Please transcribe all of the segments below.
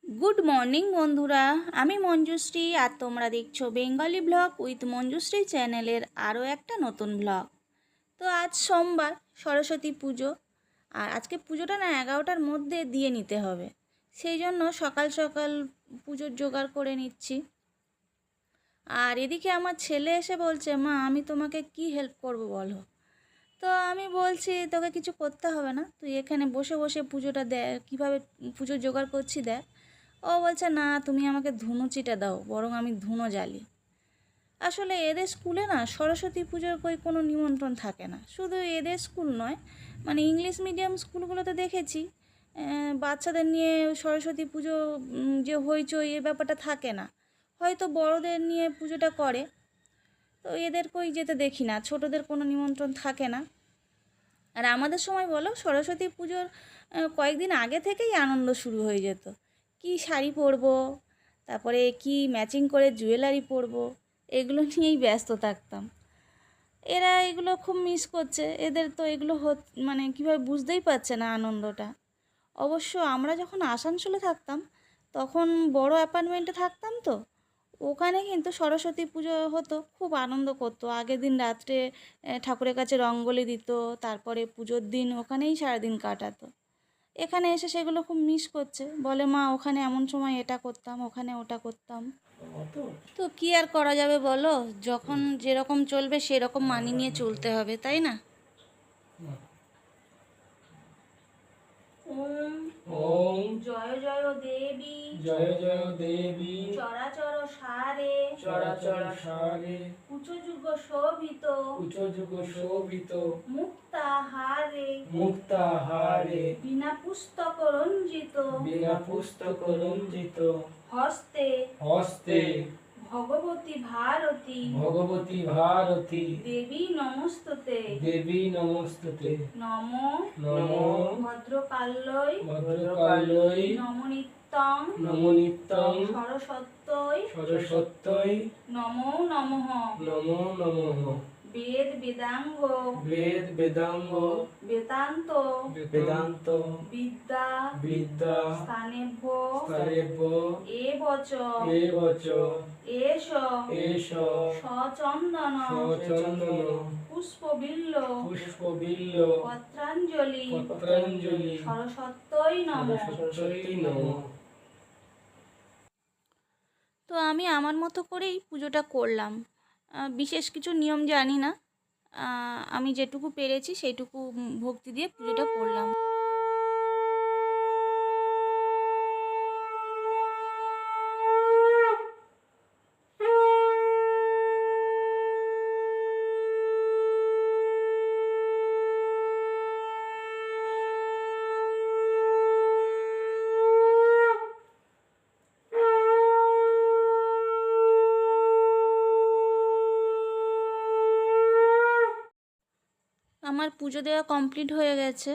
Good morning বন্ধুরা, আমি মঞ্জুশ্রী আর তোমরা দেখছো বেঙ্গলি ব্লগ উইথ মঞ্জুশ্রী চ্যানেলের আরও একটা নতুন ব্লগ। তো আজ সোমবার, সরস্বতী পুজো। আর আজকে পুজোটা না 11টার মধ্যে দিয়ে নিতে হবে, সেই জন্য সকাল সকাল পুজোর জোগাড় করে নিচ্ছি। আর এদিকে আমার ছেলে এসে বলছে, মা আমি তোমাকে কি হেল্প করব বলো। তো আমি বলছি, তোকে কিছু করতে হবে না, তুই এখানে বসে বসে পুজোটা দেখ, কীভাবে পুজোর জোগাড় করছি দেখ। ও বলছে, না তুমি আমাকে ধুনুচিটা দাও, বরং আমি ধুনো জ্বালি। আসলে এদের স্কুলে না সরস্বতী পুজোর কোনো নিমন্ত্রণ থাকে না। শুধু এদের স্কুল নয়, মানে ইংলিশ মিডিয়াম স্কুলগুলোতে দেখেছি বাচ্চাদের নিয়ে সরস্বতী পুজো যে হইচই এ ব্যাপারটা থাকে না। হয়তো বড়দের নিয়ে পুজোটা করে, তো এদের কই যেতে দেখি না, ছোটদের কোনো নিমন্ত্রণ থাকে না। আর আমাদের সময় বলো, সরস্বতী পুজোর কয়েকদিন আগে থেকেই আনন্দ শুরু হয়ে যেত। কি শাড়ি পরবো, তারপরে কি ম্যাচিং করে জুয়েলারি পরবো, এগুলো নিয়েই ব্যস্ত থাকতাম। এরা এগুলো খুব মিস করছে, এদের তো এগুলো মানে কীভাবে বুঝতেই পারছে না আনন্দটা। অবশ্য আমরা যখন আসানসোলে থাকতাম, তখন বড় অ্যাপার্টমেন্টে থাকতাম, তো ওখানে কিন্তু সরস্বতী পুজো হতো, খুব আনন্দ করতো। আগের দিন রাত্রে ঠাকুরের কাছে রঙ্গোলি দিত, তারপরে পুজোর দিন ওখানেই সারাদিন কাটাতো। এখানে এসে সেগুলো খুব মিস করছে, বলে মা ওখানে এমন সময় এটা করতাম, ওখানে ওটা করতাম। তো কি আর করা যাবে বলো, যখন যেরকম চলবে সেরকম মানিয়ে নিয়ে চলতে হবে, তাই না? ওম জয় জয় দেবী, জয় জয় দেবী, চরাচর সারে, চরাচর সারে, উচ্চযুগ শোভিত, উচ্চযুগ শোভিত, মুক্তাহারে, মুক্তাহারে, বিনা পুস্তক রঞ্জিত, বিনা পুস্তক রঞ্জিত, হস্তে হস্তে ভগবতী ভারতী, ভগবতী ভারতী, দেবী নমস্তুতে, দেবী নমস্তুতে, নমো নমো ভদ্রকাল্যৈ, ভদ্রকাল্যৈ, নমো নিত্যং, নমো নিত্যং, সরস্বত্যৈ, সরস্বত্যৈ, নমো নমঃ। নমো নমঃ। বেদ বেদাঙ্গ, বেদ বেদাঙ্গ, বেদান্ত, বেদান্ত, বিদ্যা, বিদ্যা, স্থানেভ্য, স্তরেভ্য, এবচ, এবচ, এষ, এষ, সচন্দন, সচন্দন, পুষ্পবিল্ল, পুষ্পবিল্ল, পত্রাঞ্জলি, পত্রাঞ্জলি, সরস্বত্যৈ নমঃ। সরস্বতী নমঃ। তো আমি আমার মতো করেই পুজোটা করলাম। বিশেষ কিছু নিয়ম জানি না, আমি যেটুকু পেরেছি সেইটুকু ভক্তি দিয়ে পুজোটা করলাম। আমার পুজো দেওয়া কমপ্লিট হয়ে গেছে।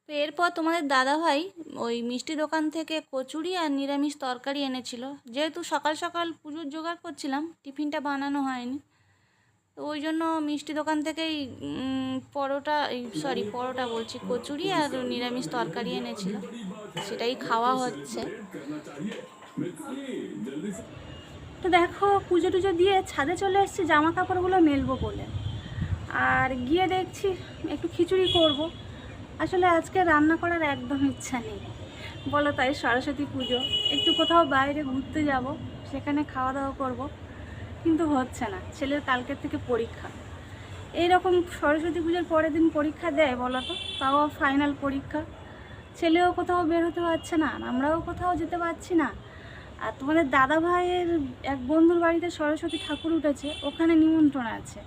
তো এরপর তোমাদের দাদাভাই ওই মিষ্টি দোকান থেকে কচুরি আর নিরামিষ তরকারি এনেছিল। যেহেতু সকাল সকাল পুজোর জোগাড় করছিলাম, টিফিনটা বানানো হয়নি, তো ওই জন্য মিষ্টি দোকান থেকেই পরোটা বলছি, কচুরি আর নিরামিষ তরকারি এনেছিল, সেটাই খাওয়া হচ্ছে। তো দেখো, পুজো টুজো দিয়ে ছাদে চলে এসেছি জামা কাপড়গুলো মেলবো বলে। আর গিয়ে দেখছি একটু খিচুড়ি করব। আসলে আজকে রান্না করার একদম ইচ্ছা নেই বলো, তাই সরস্বতী পুজো, একটু কোথাও বাইরে ঘুরতে যাব, সেখানে খাওয়া দাওয়া করব, কিন্তু হচ্ছে না। ছেলের কালকের থেকে পরীক্ষা। এইরকম সরস্বতী পুজোর পরের দিন পরীক্ষা দেয় বলো তো, তাও ফাইনাল পরীক্ষা। ছেলেও কোথাও বের হতে পারছে না, আমরাও কোথাও যেতে পারছি না। আর তোমাদের দাদা ভাইয়ের এক বন্ধুর বাড়িতে সরস্বতী ঠাকুর উঠেছে, ওখানে নিমন্ত্রণ আছে।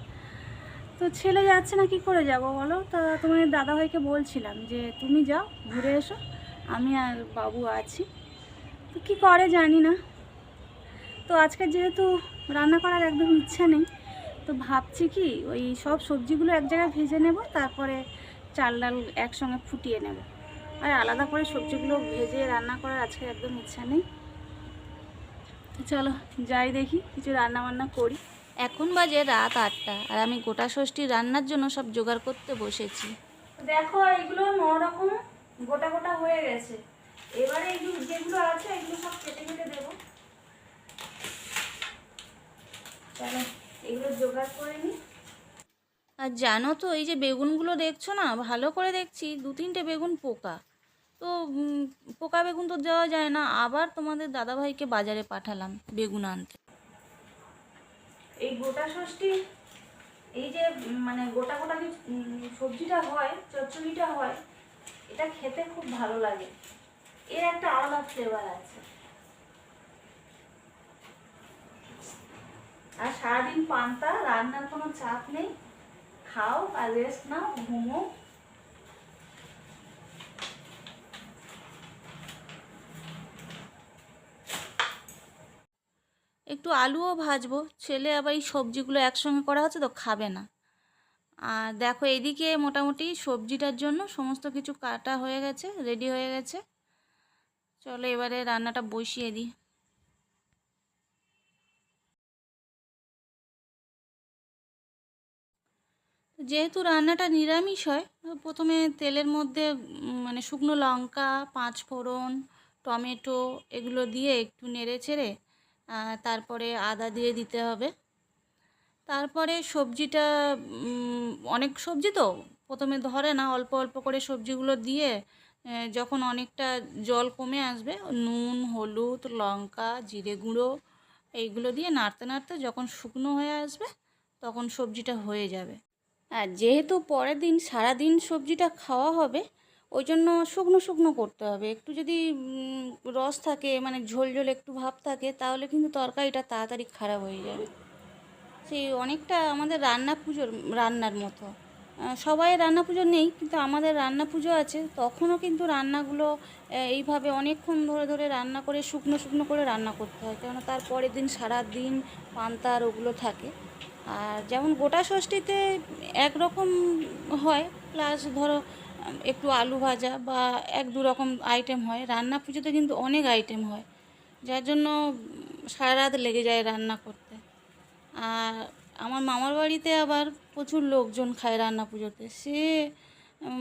তো ছেলে যাচ্ছে না, কি করে যাব বলো। তা তোমাদের দাদাভাইকে বলছিলাম যে তুমি যাও ঘুরে এসো, আমি আর বাবু আছি। তো কী করে জানি না। তো আজকে যেহেতু রান্না করার একদম ইচ্ছা নেই, তো ভাবছি কি ওই সব সবজিগুলো এক জায়গায় ভেজে নেব, তারপরে চাল ডাল একসঙ্গে ফুটিয়ে নেব। আর আলাদা করে সবজিগুলো ভেজে রান্না করার আজকে একদম ইচ্ছা নেই। চলো যাই, দেখি কিছু রান্না বান্না করি। এখন বাজে রাত 8টা, আর আমি গোটা ষষ্ঠীর রান্নার জন্য সব জোগাড় করতে বসেছি। দেখো এগুলো 9 রকম গোটা গোটা হয়ে গেছে। এবারে এগুলো যেগুলো আছে এগুলো সব কেটে কেটে দেবো। চলো এগুলো জোগাড় করে নিই। আর জানো তো এই যে বেগুনগুলো দেখছো না, ভালো করে দেখছি 2-3টে বেগুন পোকা। তো পোকা বেগুন তো দেওয়া যায় না, আবার তোমাদের দাদাভাইকে বাজারে পাঠালাম বেগুন আনতে। এই গোটা ষষ্ঠী, এই যে মানে গোটা গোটা যে সবজিটা হয়, চচ্চড়িটা হয়, এটা খেতে খুব ভালো লাগে। এর একটা আলাদা ফ্লেভার আছে। আর সারাদিন পান্তা, রান্নার কোনো চাপ নেই, খাও আর রেস্ট নাও, ঘুমো। একটু আলুও ভাজবো, ছেলে আবার এই সবজিগুলো একসঙ্গে করা হচ্ছে তো খাবে না। আর দেখো এদিকে মোটামুটি সবজিটার জন্য সমস্ত কিছু কাটা হয়ে গেছে, রেডি হয়ে গেছে। চলো এবারে রান্নাটা বসিয়ে দিই। যেহেতু রান্নাটা নিরামিষ হয়, প্রথমে তেলের মধ্যে মানে শুকনো লঙ্কা, 5 ফোড়ন, টমেটো এগুলো দিয়ে একটু নেড়ে চেড়ে তারপরে আদা দিয়ে দিতে হবে। তারপরে সবজিটা অনেক সবজি তো প্রথমে ধরে না, অল্প অল্প করে সবজিগুলো দিয়ে যখন অনেকটা জল কমে আসবে, নুন, হলুদ, লঙ্কা, জিরে গুঁড়ো এইগুলো দিয়ে নাড়তে নাড়তে যখন শুকনো হয়ে আসবে তখন সবজিটা হয়ে যাবে। আর যেহেতু পরের দিন সারাদিন সবজিটা খাওয়া হবে, ওই জন্য শুকনো শুকনো করতে হবে। একটু যদি রস থাকে, মানে ঝোল ঝোল একটু ভাব থাকে, তাহলে কিন্তু তরকারিটা তাড়াতাড়ি খারাপ হয়ে যাবে। সেই অনেকটা আমাদের রান্নার মতো। সবাই রান্না পুজো নেই, কিন্তু আমাদের রান্না পুজো আছে, তখনও কিন্তু রান্নাগুলো এইভাবে অনেকক্ষণ ধরে ধরে রান্না করে শুকনো শুকনো করে রান্না করতে হয়, কেননা তার পরের দিন সারাদিন পান্তা আর ওগুলো থাকে। আর যেমন গোটা ষষ্ঠীতে একরকম হয়, প্লাস ধরো একটু আলু ভাজা বা 1-2 রকম আইটেম হয়। রান্না পুজোতে কিন্তু অনেক আইটেম হয়, যার জন্য সারা রাত লেগে যায় রান্না করতে। আর আমার মামার বাড়িতে আবার প্রচুর লোকজন খায় রান্না পুজোতে, সে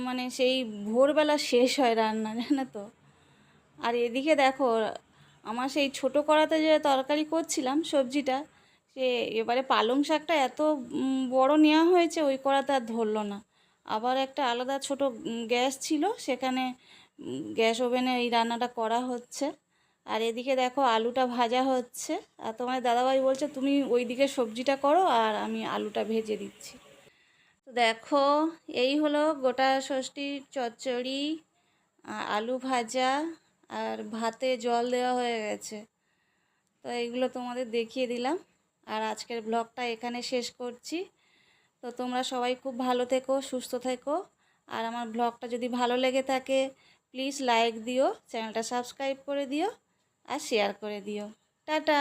মানে সেই ভোরবেলা শেষ হয় রান্না, জানো তো। আর এদিকে দেখো আমার সেই ছোটো কড়াতে যে তরকারি করছিলাম সবজিটা, সে এবারে পালং শাকটা এত বড় নেওয়া হয়েছে, ওই কড়াতে আর ধরলো না। আবার একটা আলাদা ছোট গ্যাস ছিল, সেখানে গ্যাস ওভেনে এই রান্নাটা করা হচ্ছে। আর এদিকে দেখো আলুটা ভাজা হচ্ছে, আর তোমার দাদাভাই বলছে তুমি ওই দিকে সবজিটা করো আর আমি আলুটা ভেজে দিচ্ছি। তো দেখো এই হলো গোটা ষষ্ঠীর চচ্চড়ি, আলু ভাজা, আর ভাতে জল দেওয়া হয়ে গেছে। তো এইগুলো তোমাদের দেখিয়ে দিলাম, আর আজকের ব্লগটা এখানে শেষ করছি। তো তোমরা সবাই খুব ভালো থেকো, সুস্থ থেকো। আর আমার ব্লগটা যদি ভালো লেগে থাকে প্লিজ লাইক দিও, চ্যানেলটা সাবস্ক্রাইব করে দিও আর শেয়ার করে দিও। টাটা।